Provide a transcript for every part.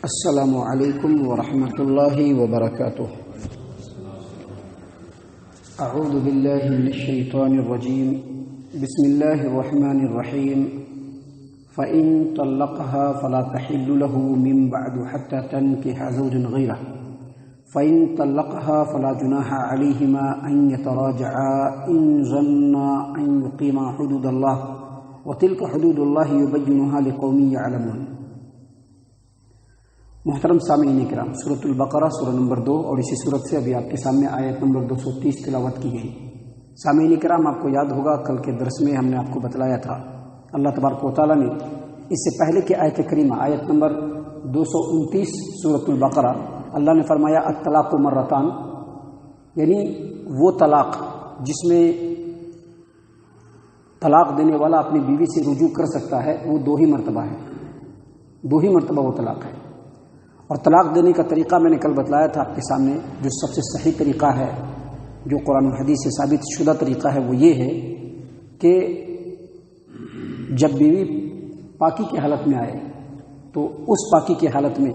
السلام علیکم ورحمۃ اللہ وبرکاتہ۔ اعوذ باللہ من الشیطان الرجیم، بسم اللہ الرحمن الرحیم۔ فإن طلقها فلا تحل له من بعد حتى تنكح زوجا غيره فإن طلقها فلا جناح عليهما أن يتراجعا إن ظنا أن يقيما حدود الله وتلك حدود الله يبينها لقوم يعلمون۔ محترم سامعین کرام، سورۃ البقرہ سورہ نمبر 2 اور اسی سورت سے ابھی آپ کے سامنے آیت نمبر 230 تلاوت کی گئی۔ سامعین کرام، آپ کو یاد ہوگا کل کے درس میں ہم نے آپ کو بتلایا تھا، اللہ تبارک و تعالیٰ نے اس سے پہلے کی آیت کریمہ آیت نمبر 229 سورۃ البقرہ، اللہ نے فرمایا الطلاق مرتان، یعنی وہ طلاق جس میں طلاق دینے والا اپنی بیوی سے رجوع کر سکتا ہے وہ دو ہی مرتبہ وہ طلاق ہے۔ اور طلاق دینے کا طریقہ میں نے کل بتلایا تھا آپ کے سامنے، جو سب سے صحیح طریقہ ہے، جو قرآن و حدیث سے ثابت شدہ طریقہ ہے، وہ یہ ہے کہ جب بیوی پاکی کی حالت میں آئے تو اس پاکی کی حالت میں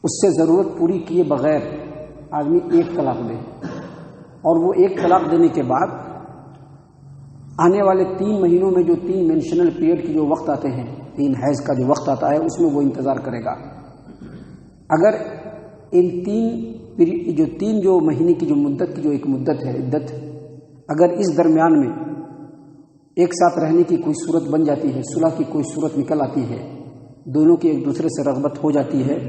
اس سے ضرورت پوری کیے بغیر آدمی ایک طلاق دے، اور وہ ایک طلاق دینے کے بعد آنے والے 3 مہینوں میں جو 3 مینشنل پیریڈ کے جو وقت آتے ہیں، 3 حیض کا جو وقت آتا ہے، اس میں وہ انتظار کرے گا۔ اگر ان 3 جو مہینے کی جو مدت کی جو ایک مدت ہے عدت، اگر اس درمیان میں ایک ساتھ رہنے کی کوئی صورت بن جاتی ہے، صلح کی کوئی صورت نکل آتی ہے، دونوں کی ایک دوسرے سے رغبت ہو جاتی ہے،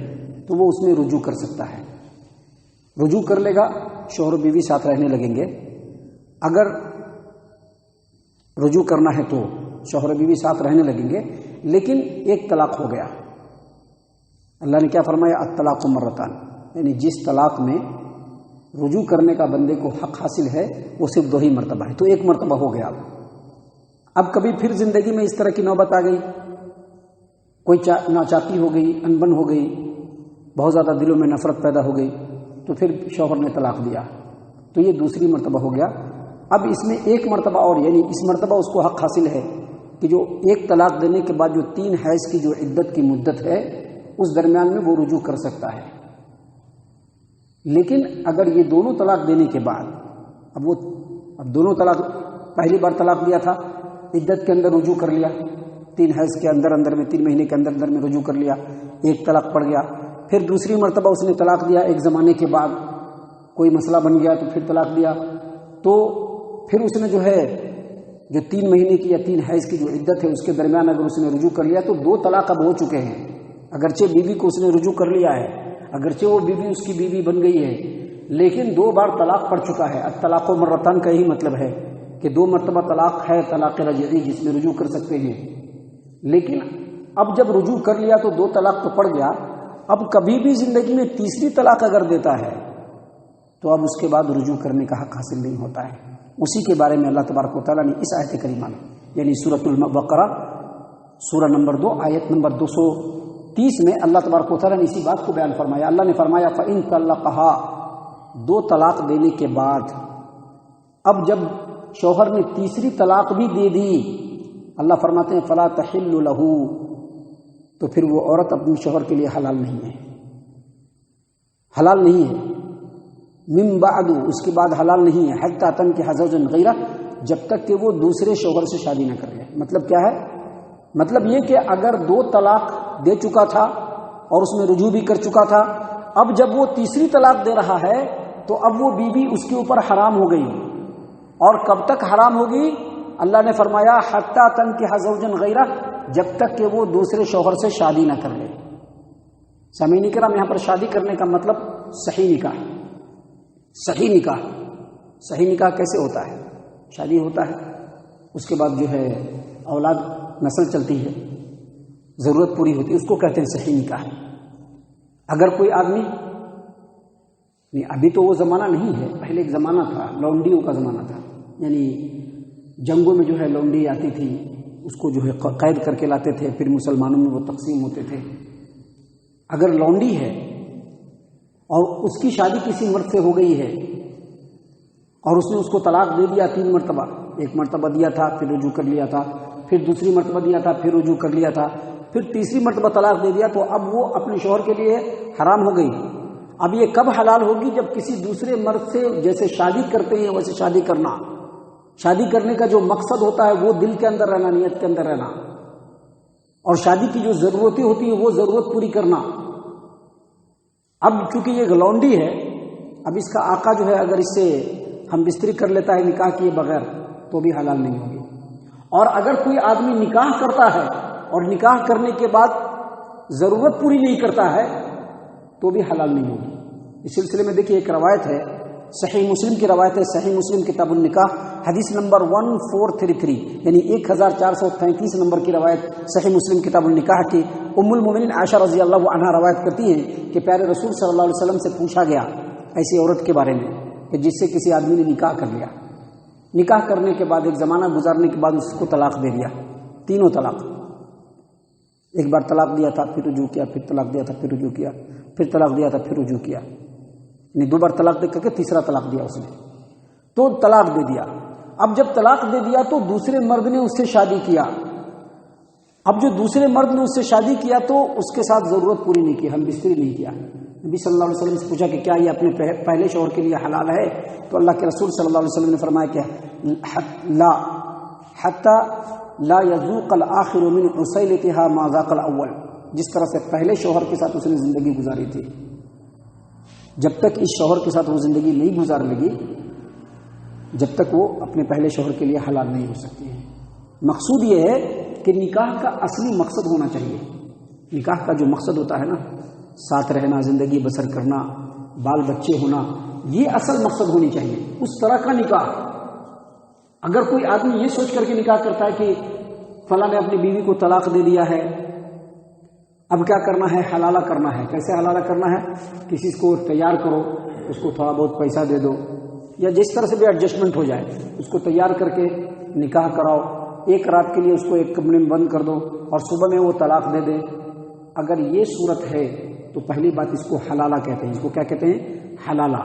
تو وہ اس میں رجوع کر سکتا ہے، رجوع کر لے گا، شوہر و بیوی ساتھ رہنے لگیں گے۔ اگر رجوع کرنا ہے تو شوہر و بیوی ساتھ رہنے لگیں گے، لیکن ایک طلاق ہو گیا۔ اللہ نے کیا فرمایا؟ الطلاق مرتان، یعنی جس طلاق میں رجوع کرنے کا بندے کو حق حاصل ہے وہ صرف 2 ہی مرتبہ ہے، تو ایک مرتبہ ہو گیا۔ اب کبھی پھر زندگی میں اس طرح کی نوبت آ گئی، کوئی ناچاکی ہو گئی، انبن ہو گئی، بہت زیادہ دلوں میں نفرت پیدا ہو گئی، تو پھر شوہر نے طلاق دیا، تو یہ دوسری مرتبہ ہو گیا۔ اب اس میں ایک مرتبہ اور، یعنی اس مرتبہ اس کو حق حاصل ہے کہ جو ایک طلاق دینے کے بعد جو 3 حیض کی جو عدت کی مدت ہے، اس درمیان میں وہ رجوع کر سکتا ہے۔ لیکن اگر یہ دونوں طلاق دینے کے بعد اب دونوں طلاق، پہلی بار طلاق دیا تھا، عدت کے اندر رجوع کر لیا، 3 حیض کے اندر میں 3 مہینے کے اندر میں رجوع کر لیا، ایک طلاق پڑ گیا۔ پھر دوسری مرتبہ اس نے طلاق دیا، ایک زمانے کے بعد کوئی مسئلہ بن گیا تو پھر طلاق دیا، تو پھر اس نے جو 3 مہینے کی یا 3 حیض کی جو عدت ہے اس کے درمیان اگر اس نے رجوع کر لیا تو 2 طلاق اب ہو چکے ہیں۔ اگرچہ بیوی کو اس نے رجوع کر لیا ہے، اگرچہ وہ بیوی اس کی بیوی بن گئی ہے، لیکن 2 بار طلاق پڑ چکا ہے۔ الطلاق مرتان کا یہی مطلب ہے کہ 2 مرتبہ طلاق ہے، طلاق رجعی، جس میں رجوع کر سکتے ہیں۔ لیکن اب جب رجوع کر لیا تو 2 طلاق تو پڑ گیا، اب کبھی بھی زندگی میں تیسری طلاق اگر دیتا ہے تو اب اس کے بعد رجوع کرنے کا حق حاصل نہیں ہوتا ہے۔ اسی کے بارے میں اللہ تبارک و تعالیٰ نے اس آیت کریمہ میں، یعنی سورۃ البقرہ سورہ نمبر 2 آیت نمبر 230 میں اللہ تبارک و تعالیٰ نے اسی بات کو بیان فرمایا۔ اللہ نے فرمایا فَإِن طَلَّقَهَا، 2 طلاق دینے کے بعد اب جب شوہر نے تیسری طلاق بھی دے دی، اللہ فرماتے ہیں فَلَا تَحِلُّ لَهُ، تو پھر وہ عورت اپنے شوہر کے لیے حلال نہیں ہے، حلال نہیں ہے۔ من بعد، اس کے بعد حلال نہیں ہے، حتی تنکح زوجا غیرہ، جب تک کہ وہ دوسرے شوہر سے شادی نہ کر لے۔ مطلب کیا ہے؟ مطلب یہ کہ اگر 2 طلاق دے چکا تھا اور اس میں رجوع بھی کر چکا تھا، اب جب وہ تیسری طلاق دے رہا ہے تو اب وہ بیوی اس کے اوپر حرام ہو گئی۔ اور کب تک حرام ہوگی؟ اللہ نے فرمایا حتی تنکح زوجا غیرہ، جب تک کہ وہ دوسرے شوہر سے شادی نہ کر لے۔ سامعین کرام، یہاں پر شادی کرنے کا مطلب صحیح نکاح، صحیح نکاح کیسے ہوتا ہے؟ شادی ہوتا ہے، اس کے بعد اولاد نسل چلتی ہے، ضرورت پوری ہوتی ہے، اس کو کہتے ہیں صحیح نکاح۔ اگر کوئی آدمی، ابھی تو وہ زمانہ نہیں ہے، پہلے ایک زمانہ تھا، لونڈیوں کا زمانہ تھا، یعنی جنگوں میں لونڈی آتی تھی، اس کو قید کر کے لاتے تھے، پھر مسلمانوں میں وہ تقسیم ہوتے تھے۔ اگر لونڈی ہے اور اس کی شادی کسی مرد سے ہو گئی ہے اور اس نے اس کو طلاق دے دیا 3 مرتبہ، ایک مرتبہ دیا تھا پھر رجوع کر لیا تھا، پھر دوسری مرتبہ دیا تھا پھر رجوع کر لیا تھا، پھر تیسری مرتبہ طلاق دے دیا تو اب وہ اپنے شوہر کے لیے حرام ہو گئی۔ اب یہ کب حلال ہوگی؟ جب کسی دوسرے مرد سے جیسے شادی کرتے ہیں ویسے شادی کرنا، شادی کرنے کا جو مقصد ہوتا ہے وہ دل کے اندر رہنا، نیت کے اندر رہنا، اور شادی کی جو ضرورتیں ہوتی ہیں وہ ضرورت پوری کرنا۔ اب چونکہ یہ گلونڈی ہے، اب اس کا آقا جو ہے اگر اس سے ہم بستری کر لیتا ہے نکاح کیے بغیر تو بھی حلال نہیں ہوگی۔ اور اگر کوئی آدمی نکاح کرتا ہے اور نکاح کرنے کے بعد ضرورت پوری نہیں کرتا ہے تو بھی حلال نہیں ہوگی۔ اس سلسلے میں دیکھیے ایک روایت ہے، صحیح مسلم کی روایت ہے، صحیح مسلم کتاب النکاح حدیث نمبر 1433 یعنی 1433 نمبر کی روایت صحیح مسلم کتاب النکاح کی ام المومنین عائشہ رضی اللہ عنہا روایت کرتی ہیں کہ پیارے رسول صلی اللہ علیہ وسلم سے پوچھا گیا ایسی عورت کے بارے میں کہ جس سے کسی آدمی نے نکاح کر لیا، نکاح کرنے کے بعد ایک زمانہ گزارنے کے بعد اس کو طلاق دے دیا، تینوں طلاق، ایک بار طلاق دیا تھا پھر رجوع کیا، پھر طلاق دیا تھا پھر رجوع کیا، پھر طلاق دیا تھا پھر رجوع کیا، یعنی 2 بار طلاق دے کر کے تیسرا طلاق دیا اس نے، تو طلاق دے دیا۔ اب جب طلاق دے دیا تو دوسرے مرد نے اس سے شادی کیا۔ اب جو دوسرے مرد نے اس سے شادی کیا تو اس کے ساتھ ضرورت پوری نہیں کی، ہم بستری نہیں کیا۔ نبی صلی اللہ علیہ وسلم سے پوچھا کہ کیا یہ اپنے پہلے شوہر کے لیے حلال ہے؟ تو اللہ کے رسول صلی اللہ علیہ وسلم نے فرمایا کہ لا حتی لا یذوق الآخر من عسیلتها ما ذاق الاول، جس طرح سے پہلے شوہر کے ساتھ اس نے زندگی گزاری تھی، جب تک اس شوہر کے ساتھ وہ زندگی نہیں گزار لگی جب تک وہ اپنے پہلے شوہر کے لیے حلال نہیں ہو سکتی ہے۔ مقصود یہ ہے کہ نکاح کا اصلی مقصد ہونا چاہیے، نکاح کا جو مقصد ہوتا ہے نا، ساتھ رہنا، زندگی بسر کرنا، بال بچے ہونا، یہ اصل مقصد ہونی چاہیے اس طرح کا نکاح۔ اگر کوئی آدمی یہ سوچ کر کے نکاح کرتا ہے کہ فلاں نے اپنی بیوی کو طلاق دے دیا ہے، اب کیا کرنا ہے؟ حلالہ کرنا ہے۔ کیسے حلالہ کرنا ہے؟ کسی کو تیار کرو، اس کو تھوڑا بہت پیسہ دے دو، یا جس طرح سے بھی ایڈجسٹمنٹ ہو جائے، اس کو تیار کر کے نکاح کراؤ، ایک رات کے لیے اس کو ایک کمرے میں بند کر دو اور صبح میں وہ طلاق دے دے۔ اگر یہ صورت ہے تو پہلی بات اس کو حلالہ کہتے ہیں۔ اس کو کیا کہتے ہیں؟ حلالہ۔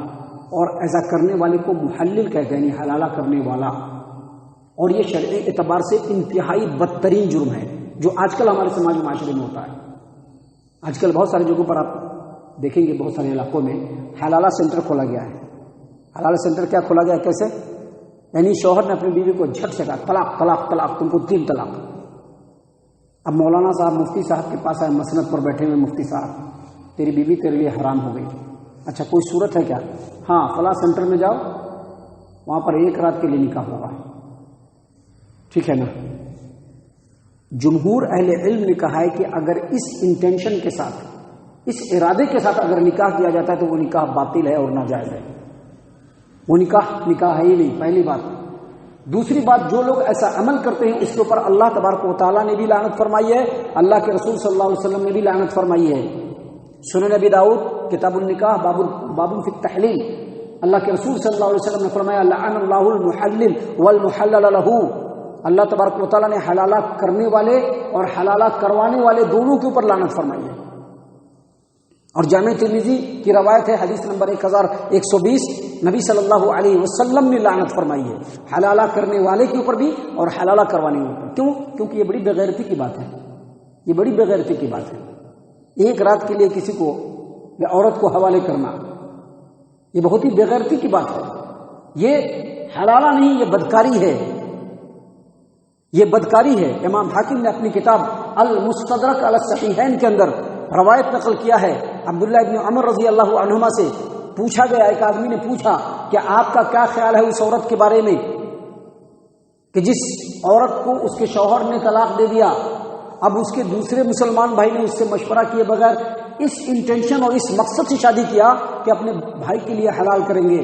اور ایسا کرنے والے کو محلل کہتے ہیں، یعنی حلالہ کرنے والا۔ اور یہ شرعی اعتبار سے انتہائی بدترین جرم ہے جو آج کل ہمارے سماج معاشرے میں ہوتا ہے۔ آج کل بہت ساری جگہوں پر آپ دیکھیں گے، بہت سارے علاقوں میں حلالہ سینٹر کھولا گیا ہے۔ حلالہ سینٹر کیا کھولا گیا؟ کیسے؟ یعنی شوہر نے اپنی بیوی کو جھٹ سے کہا طلاق طلاق طلاق، تم کو 3 طلاق۔ اب مولانا صاحب مفتی صاحب کے پاس آئے، مسند پر بیٹھے ہوئے، مفتی صاحب تیری بیوی تیرے لیے حرام ہو گئی، اچھا کوئی صورت ہے کیا؟ ہاں فلاں سینٹر میں جاؤ، وہاں پر 1 رات کے لیے نکاح ہوگا، ٹھیک ہے نا؟ جمہور اہل علم نے کہا ہے کہ اگر اس انٹینشن کے ساتھ، اس ارادے کے ساتھ اگر نکاح کیا جاتا ہے تو وہ نکاح باطل ہے اور ناجائز ہے، وہ نکاح ہے ہی نہیں، پہلی بات۔ دوسری بات، جو لوگ ایسا عمل کرتے ہیں اس کے اوپر اللہ تبارک و تعالیٰ نے بھی لعنت فرمائی ہے، اللہ کے رسول صلی اللہ علیہ وسلم نے بھی لعنت فرمائی ہے۔ سنن نبی داؤد کتاب النکاح باب فی التحلیل، اللہ کے رسول صلی اللہ علیہ وسلم نے فرمایا لعن اللہ المحلل والمحلل له، اللہ تبارک و تعالیٰ نے حلالہ کرنے والے اور حلالہ کروانے والے دونوں کے اوپر لعنت فرمائی ہے۔ اور جامع ترمذی کی روایت ہے، حدیث نمبر 1120، نبی صلی اللہ علیہ وسلم نے لعنت فرمائی ہے حلالہ کرنے والے کے اوپر بھی اور حلالہ کروانے والے پر۔ کیوں؟ کیونکہ یہ بڑی بےغیرتی کی بات ہے، یہ بڑی بےغیرتی کی بات ہے۔ 1 رات کے لیے کسی کو یا عورت کو حوالے کرنا، یہ بہت ہی بےغیرتی کی بات ہے۔ یہ حلالہ نہیں، یہ بدکاری ہے، یہ بدکاری ہے۔ امام حاکم نے اپنی کتاب المستدرک علی الصحیحین کے اندر روایت نقل کیا ہے، عبداللہ ابن عمر رضی اللہ عنہما سے پوچھا گیا، ایک آدمی نے پوچھا کہ آپ کا کیا خیال ہے اس عورت کے بارے میں کہ جس عورت کو اس کے شوہر نے طلاق دے دیا، اب اس کے دوسرے مسلمان بھائی نے اس سے مشورہ کیے بغیر اس انٹینشن اور اس مقصد سے شادی کیا کہ اپنے بھائی کے لیے حلال کریں گے،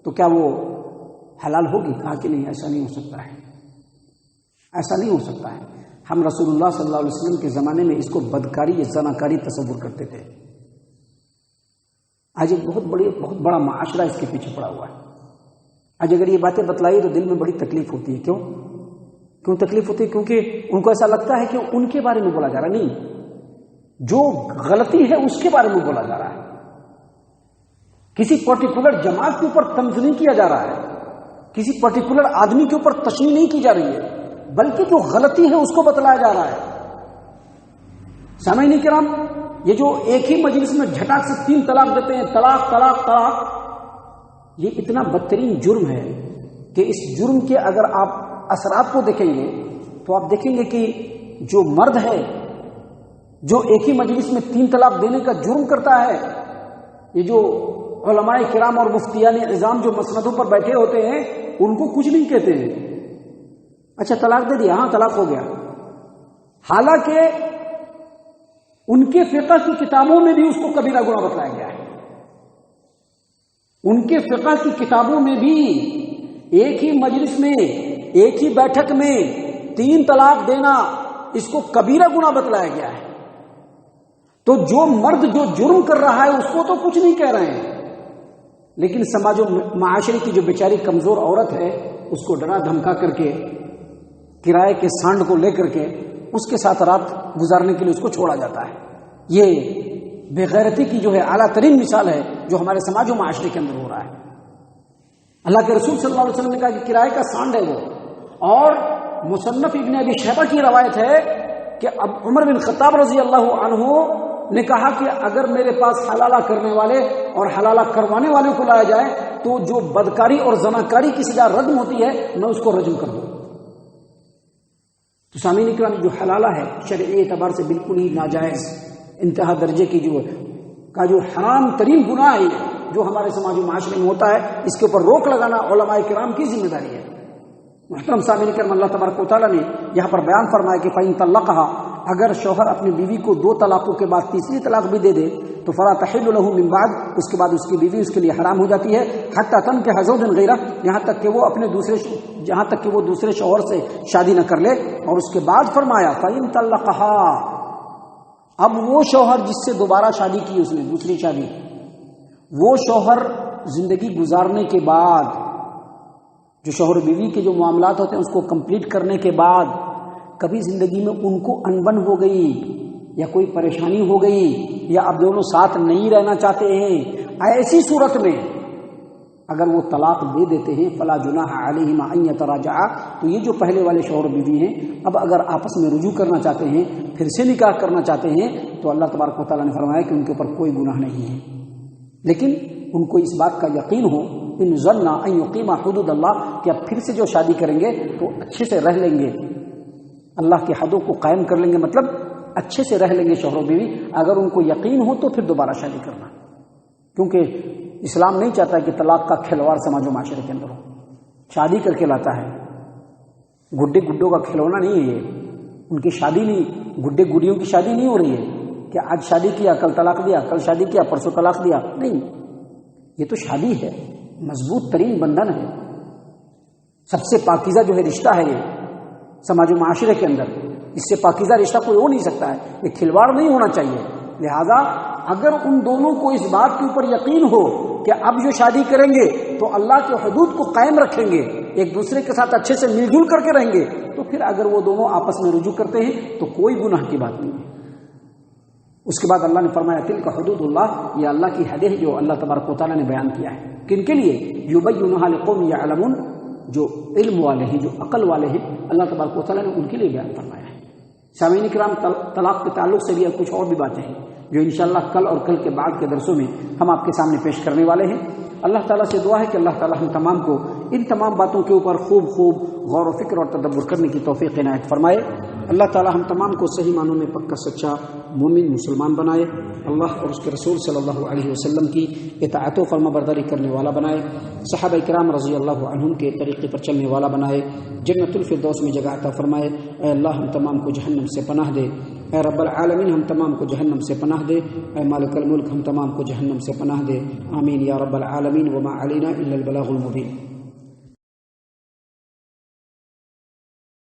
تو کیا وہ حلال ہوگی؟ کہا کہ نہیں، ایسا نہیں ہو سکتا ہے، ایسا نہیں ہو سکتا ہے۔ ہم رسول اللہ صلی اللہ علیہ وسلم کے زمانے میں اس کو بدکاری یا زناکاری تصور کرتے تھے۔ آج ایک بہت بڑا معاشرہ اس کے پیچھے پڑا ہوا ہے۔ آج اگر یہ باتیں بتلائی تو دل میں بڑی تکلیف ہوتی ہے۔ کیوں تکلیف ہوتی ہے؟ کیونکہ ان کو ایسا لگتا ہے کہ ان کے بارے میں بولا جا رہا، نہیں، جو غلطی ہے اس کے بارے میں بولا جا رہا ہے، کسی پرٹیکولر جماعت کے اوپر طنز نہیں کیا جا رہا ہے، کسی پرٹیکولر آدمی کے اوپر تشنیع نہیں کی جا رہی ہے، بلکہ جو غلطی ہے اس کو بتلایا جا رہا ہے۔ سامعین کرام، یہ جو ایک ہی مجلس میں جھٹاک سے 3 طلاق دیتے ہیں، طلاق طلاق طلاق، یہ اتنا بدترین جرم ہے کہ اس جرم کے اگر آپ اثرات کو دیکھیں گے تو آپ دیکھیں گے کہ جو مرد ہے جو ایک ہی مجلس میں 3 طلاق دینے کا جرم کرتا ہے، یہ جو علماء کرام اور مفتیان عظام جو مسندوں پر بیٹھے ہوتے ہیں ان کو کچھ نہیں کہتے ہیں، اچھا طلاق دے دیا، ہاں طلاق ہو گیا، حالانکہ ان کے فقہ کی کتابوں میں بھی اس کو کبیرہ گناہ بتلایا گیا ہے۔ ان کے فقہ کی کتابوں میں بھی ایک ہی مجلس میں ایک ہی بیٹھک میں 3 طلاق دینا اس کو کبیرہ گناہ بتلایا گیا ہے۔ تو جو مرد جو جرم کر رہا ہے اس کو تو کچھ نہیں کہہ رہے ہیں، لیکن سماج و معاشرے کی جو بیچاری کمزور عورت ہے اس کو ڈرا دھمکا کر کے کرائے کے سانڈ کو لے کر کے اس کے ساتھ رات گزارنے کے لیے اس کو چھوڑا جاتا ہے۔ یہ بے غیرتی کی جو ہے اعلیٰ ترین مثال ہے جو ہمارے سماج و معاشرے کے اندر ہو رہا ہے۔ اللہ کے رسول صلی اللہ علیہ وسلم نے کہا کہ کرائے کا سانڈ ہے وہ، اور مصنف ابن ابی شیبہ کی روایت ہے کہ اب عمر بن خطاب رضی اللہ عنہ نے کہا کہ اگر میرے پاس حلالہ کرنے والے اور حلالہ کروانے والے کو لایا جائے تو جو بدکاری اور زناکاری کی سزا رجم ہوتی ہے میں اس کو رجم کر دوں۔ تو سامعین اکرام، جو حلالہ ہے شرعی اعتبار سے بالکل ہی ناجائز انتہا درجے کی جو حرام ترین گناہ ہے جو ہمارے سماج و معاشرے میں ہوتا ہے، اس کے اوپر روک لگانا علماء کرام کی ذمہ داری ہے۔ محترم سامعین کرام، اللہ تبارک و تعالیٰ نے یہاں پر بیان فرمایا کہ فَإِن طَلَّقَهَا، اگر شوہر اپنی بیوی کو 2 طلاقوں کے بعد تیسری طلاق بھی دے دے تو فَلَا تَحِلُّ لَهُ مِن بَعْدُ، اس کے بعد اس کی بیوی اس کے لیے حرام ہو جاتی ہے، حَتَّى تَنكِحَ زَوْجًا غَيْرَهُ، یہاں تک کہ وہ دوسرے شوہر سے شادی نہ کر لے۔ اور اس کے بعد فرمایا فَإِن طَلَّقَهَا، اب وہ شوہر جس سے دوبارہ شادی کی اس نے دوسری شادی، وہ شوہر زندگی گزارنے کے بعد، جو شوہر بیوی کے جو معاملات ہوتے ہیں اس کو کمپلیٹ کرنے کے بعد کبھی زندگی میں ان کو انبن ہو گئی یا کوئی پریشانی ہو گئی یا اب دونوں ساتھ نہیں رہنا چاہتے ہیں، ایسی صورت میں اگر وہ طلاق دے دیتے ہیں فلا جناح علیہما ان یتراجعا، تو یہ جو پہلے والے شوہر بیوی ہیں اب اگر آپس میں رجوع کرنا چاہتے ہیں، پھر سے نکاح کرنا چاہتے ہیں، تو اللہ تبارک و تعالیٰ نے فرمایا کہ ان کے اوپر کوئی گناہ نہیں ہے، لیکن ان کو اس بات کا یقین ہو ان ظن ان یقیما حدود اللہ، کہ اب پھر سے جو شادی کریں گے تو اچھے سے رہ لیں گے، اللہ کی حدوں کو قائم کر لیں گے، مطلب اچھے سے رہ لیں گے شوہر و بیوی۔ اگر ان کو یقین ہو تو پھر دوبارہ شادی کرنا، کیونکہ اسلام نہیں چاہتا کہ طلاق کا کھلواڑ سماج و معاشرے کے اندر ہو، شادی کر کے لاتا ہے، گڈے گڈوں کا کھلونا نہیں ہے یہ، ان کی شادی نہیں، گڈے گڈیوں کی شادی نہیں ہو رہی ہے کہ آج شادی کیا کل طلاق دیا، کل شادی کیا پرسوں طلاق دیا، نہیں، یہ تو شادی ہے، مضبوط ترین بندھن ہے، سب سے پاکیزہ جو ہے رشتہ ہے یہ سماج و معاشرے کے اندر، اس سے پاکیزہ رشتہ کوئی ہو نہیں سکتا ہے، یہ کھلواڑ نہیں ہونا چاہیے۔ لہذا اگر ان دونوں کو اس بات کے اوپر یقین ہو کہ اب جو شادی کریں گے تو اللہ کے حدود کو قائم رکھیں گے، ایک دوسرے کے ساتھ اچھے سے مل جل کر کے رہیں گے، تو پھر اگر وہ دونوں آپس میں رجوع کرتے ہیں تو کوئی گناہ کی بات نہیں ہے۔ اس کے بعد اللہ نے فرمایا تلک حدود اللہ، یہ اللہ کی حدیں ہیں جو اللہ تبارک و تعالیٰ نے بیان کیا ہے، کن کے لیے؟ یبینھا لقوم یعلمون، جو علم والے ہیں، جو عقل والے ہیں، اللہ تبارک و تعالیٰ نے ان کے لیے بیان فرمایا ہے۔ سامعین کرام، طلاق کے تعلق سے بھی کچھ اور بھی باتیں ہیں جو انشاءاللہ کل اور کل کے بعد کے درسوں میں ہم آپ کے سامنے پیش کرنے والے ہیں۔ اللہ تعالیٰ سے دعا ہے کہ اللہ تعالیٰ ہم تمام کو ان تمام باتوں کے اوپر خوب غور و فکر اور تدبر کرنے کی توفیق عنایت فرمائے۔ اللہ تعالیٰ ہم تمام کو صحیح معنوں میں پکا سچا مومن مسلمان بنائے، اللہ اور اس کے رسول صلی اللہ علیہ وسلم کی اطاعت و فرما برداری کرنے والا بنائے، صحابہ کرام رضی اللہ عنہم کے طریقے پر چلنے والا بنائے، جنت الفردوس میں جگہ عطا فرمائے۔ اے اللہ ہم تمام کو جہنم سے پناہ دے، اے رب العالمین ہم تمام کو جہنم سے پناہ دے، اے مالک الملک ہم تمام کو جہنم سے پناہ دے، آمین یا رب العالمین۔ وما علینا الا البلاغ المبین۔